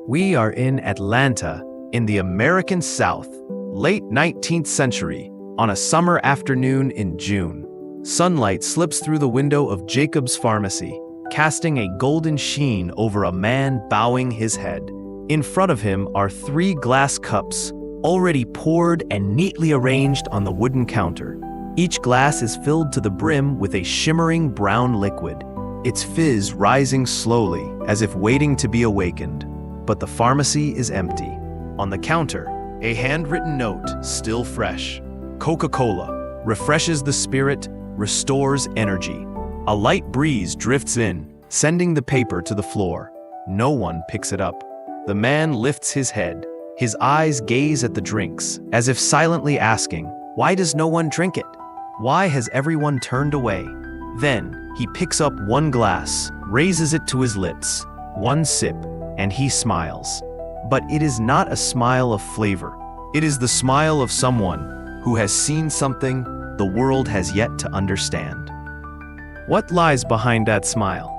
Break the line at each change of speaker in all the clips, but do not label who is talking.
We are in Atlanta, in the American South, late 19th century, on a summer afternoon in June. Sunlight slips through the window of Jacob's Pharmacy, casting a golden sheen over a man bowing his head. In front of him are 3 glass cups, already poured and neatly arranged on the wooden counter. Each glass is filled to the brim with a shimmering brown liquid, its fizz rising slowly as if waiting to be awakened. But the pharmacy is empty. On the counter, a handwritten note, still fresh. Coca Cola refreshes the spirit, restores energy. A light breeze drifts in, sending the paper to the floor. No one picks it up. The man lifts his head. His eyes gaze at the drinks, as if silently asking, why does no one drink it? Why has everyone turned away? Then, he picks up one glass, raises it to his lips. One sip, and he smiles. But it is not a smile of flavor. It is the smile of someone who has seen something the world has yet to understand. What lies behind that smile?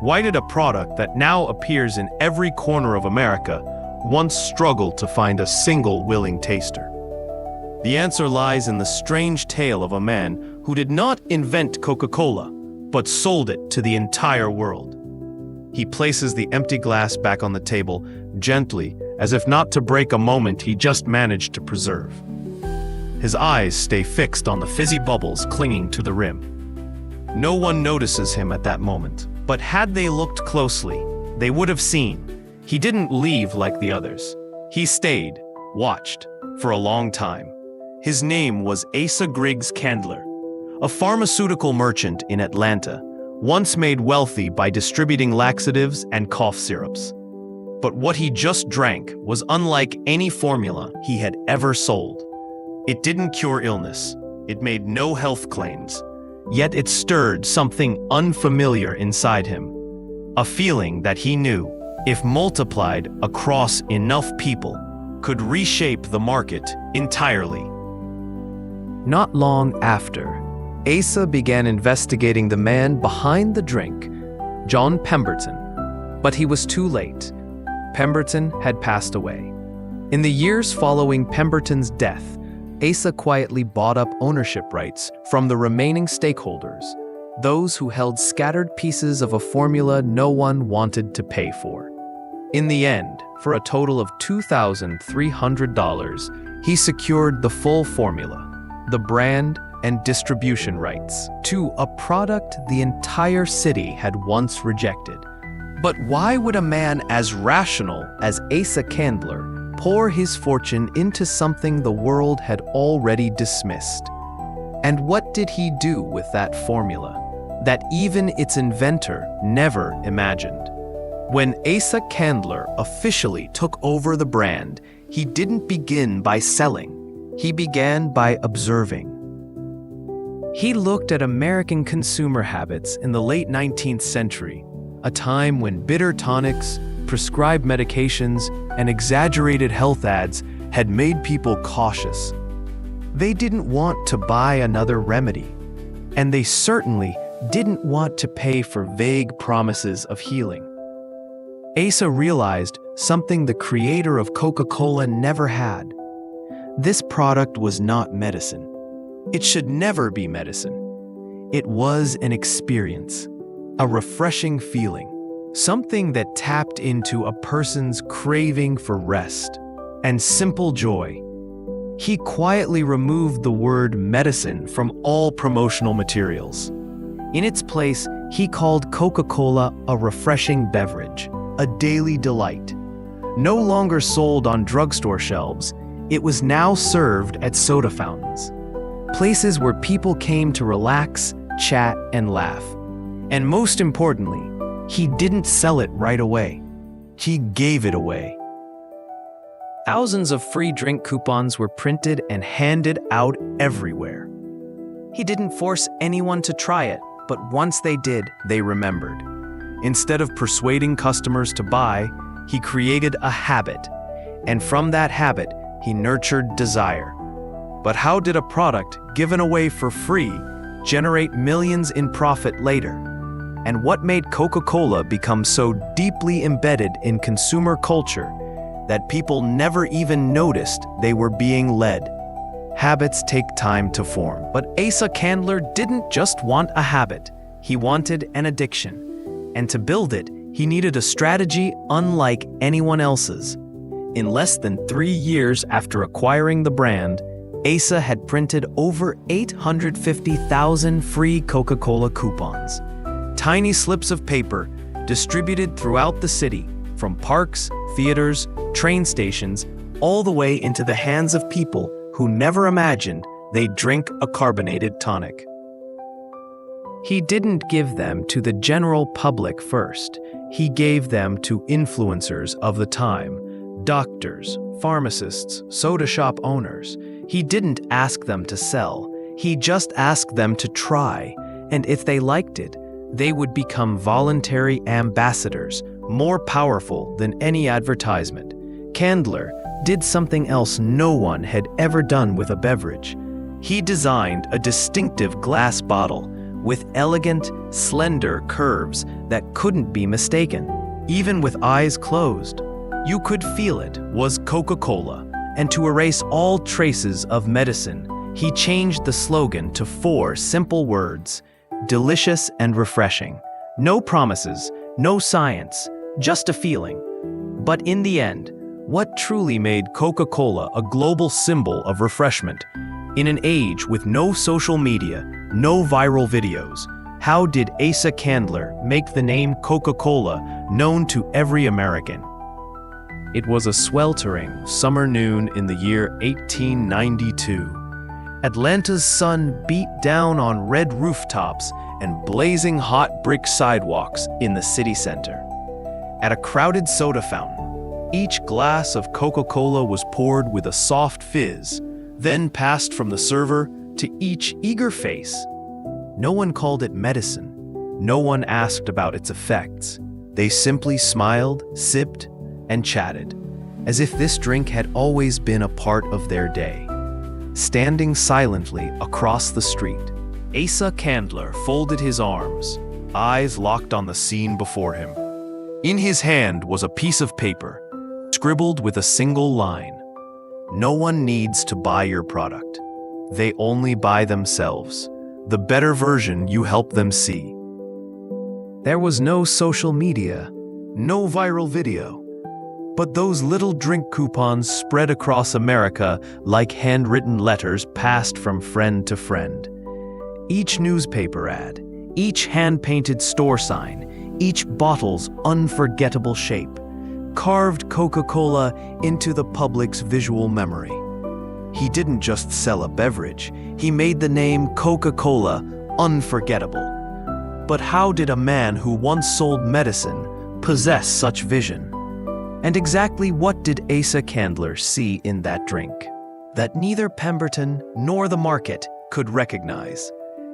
Why did a product that now appears in every corner of America once struggle to find a single willing taster? The answer lies in the strange tale of a man who did not invent Coca Cola, but sold it to the entire world. He places the empty glass back on the table, gently, as if not to break a moment he just managed to preserve. His eyes stay fixed on the fizzy bubbles clinging to the rim. No one notices him at that moment, but had they looked closely, they would have seen he didn't leave like the others. He stayed, watched, for a long time. His name was Asa Candler, a pharmaceutical merchant in Atlanta, once made wealthy by distributing laxatives and cough syrups. But what he just drank was unlike any formula he had ever sold. It didn't cure illness. It made no health claims. Yet it stirred something unfamiliar inside him. A feeling that he knew, if multiplied across enough people, could reshape the market entirely. Not long after, Asa began investigating the man behind the drink, John Pemberton. But he was too late. Pemberton had passed away. In the years following Pemberton's death, Asa quietly bought up ownership rights from the remaining stakeholders, those who held scattered pieces of a formula no one wanted to pay for. In the end, for a total of $2,300, he secured the full formula, the brand and distribution rights, to a product the entire city had once rejected. But why would a man as rational as Asa Candler pour his fortune into something the world had already dismissed? And what did he do with that formula that even its inventor never imagined? When Asa Candler officially took over the brand, he didn't begin by selling. He began by observing. He looked at American consumer habits in the late 19th century, a time when bitter tonics, prescribed medications, and exaggerated health ads had made people cautious. They didn't want to buy another remedy, and they certainly didn't want to pay for vague promises of healing. Asa realized something the creator of Coca Cola never had. This product was not medicine. It should never be medicine. It was an experience, a refreshing feeling, something that tapped into a person's craving for rest and simple joy. He quietly removed the word medicine from all promotional materials. In its place, he called Coca Cola a refreshing beverage, a daily delight. No longer sold on drugstore shelves, it was now served at soda fountains, places where people came to relax, chat, and laugh. And most importantly, he didn't sell it right away. He gave it away. Thousands of free drink coupons were printed and handed out everywhere. He didn't force anyone to try it, but once they did, they remembered. Instead of persuading customers to buy, he created a habit. And from that habit, he nurtured desire. But how did a product given away for free generate millions in profit later? and what made Coca Cola become so deeply embedded in consumer culture that people never even noticed they were being led. Habits take time to form, but Asa Candler didn't just want a habit, he wanted an addiction. And to build it, he needed a strategy unlike anyone else's. In less than 3 years after acquiring the brand, Asa had printed over 850,000 free Coca Cola coupons. Tiny slips of paper distributed throughout the city, from parks, theaters, train stations, all the way into the hands of people who never imagined they'd drink a carbonated tonic. He didn't give them to the general public first. He gave them to influencers of the time, doctors, pharmacists, soda shop owners. He didn't ask them to sell. He just asked them to try, and if they liked it, they would become voluntary ambassadors, more powerful than any advertisement. Candler did something else no one had ever done with a beverage. He designed a distinctive glass bottle with elegant, slender curves that couldn't be mistaken. Even with eyes closed, you could feel it was Coca Cola. And to erase all traces of medicine, he changed the slogan to 4 simple words: delicious and refreshing. No promises, no science, just a feeling. But in the end, what truly made Coca Cola a global symbol of refreshment? In an age with no social media, no viral videos, how did Asa Candler make the name Coca Cola known to every American? It was a sweltering summer noon in the year 1892. Atlanta's sun beat down on red rooftops and blazing hot brick sidewalks in the city center. At a crowded soda fountain, each glass of Coca-Cola was poured with a soft fizz, then passed from the server to each eager face. No one called it medicine. No one asked about its effects. They simply smiled, sipped, and chatted, as if this drink had always been a part of their day. Standing silently across the street, Asa Candler folded his arms, eyes locked on the scene before him. In his hand was a piece of paper, scribbled with a single line: "No one needs to buy your product. They only buy themselves, the better version you help them see." There was no social media, no viral video, but those little drink coupons spread across America like handwritten letters passed from friend to friend. Each newspaper ad, each hand-painted store sign, each bottle's unforgettable shape, carved Coca-Cola into the public's visual memory. He didn't just sell a beverage, he made the name Coca-Cola unforgettable. But how did a man who once sold medicine possess such vision? And exactly what did Asa Candler see in that drink that neither Pemberton nor the market could recognize?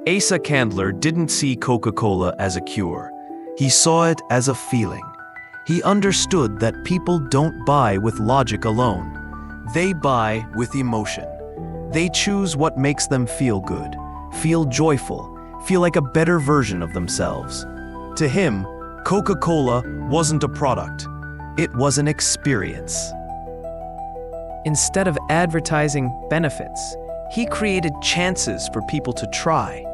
Asa Candler didn't see Coca-Cola as a cure. He saw it as a feeling. He understood that people don't buy with logic alone. They buy with emotion. They choose what makes them feel good, feel joyful, feel like a better version of themselves. To him, Coca-Cola wasn't a product. It was an experience. Instead of advertising benefits, he created chances for people to try.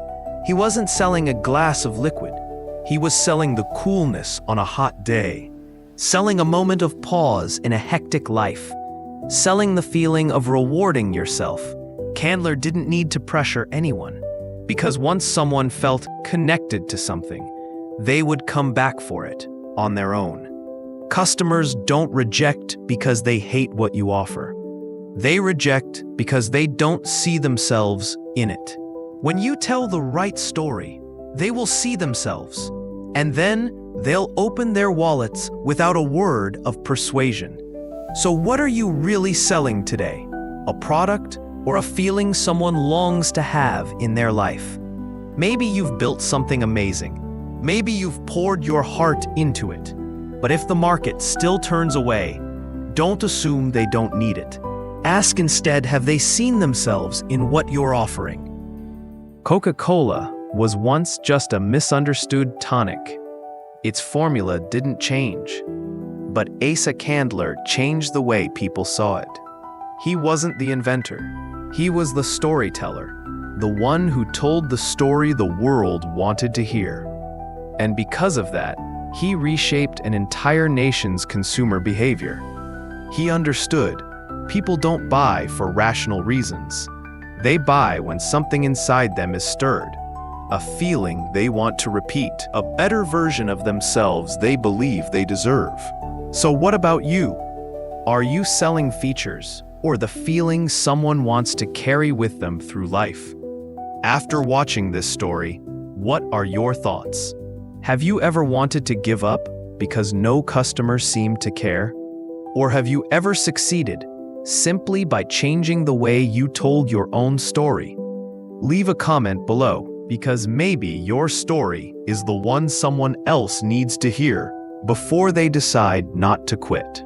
He wasn't selling a glass of liquid. He was selling the coolness on a hot day, selling a moment of pause in a hectic life, selling the feeling of rewarding yourself. Candler didn't need to pressure anyone, because once someone felt connected to something, they would come back for it on their own. Customers don't reject because they hate what you offer. They reject because they don't see themselves in it. When you tell the right story, they will see themselves, and then they'll open their wallets without a word of persuasion. So what are you really selling today? A product or a feeling someone longs to have in their life? Maybe you've built something amazing. Maybe you've poured your heart into it. But if the market still turns away, don't assume they don't need it. Ask instead, have they seen themselves in what you're offering? Coca-Cola was once just a misunderstood tonic. Its formula didn't change. But Asa Candler changed the way people saw it. He wasn't the inventor. He was the storyteller, the one who told the story the world wanted to hear. And because of that, he reshaped an entire nation's consumer behavior. He understood people don't buy for rational reasons. They buy when something inside them is stirred, a feeling they want to repeat, a better version of themselves they believe they deserve. So what about you? Are you selling features or the feeling someone wants to carry with them through life? After watching this story, what are your thoughts? Have you ever wanted to give up because no customer seemed to care? Or have you ever succeeded simply by changing the way you told your own story? Leave a comment below, because maybe your story is the one someone else needs to hear before they decide not to quit.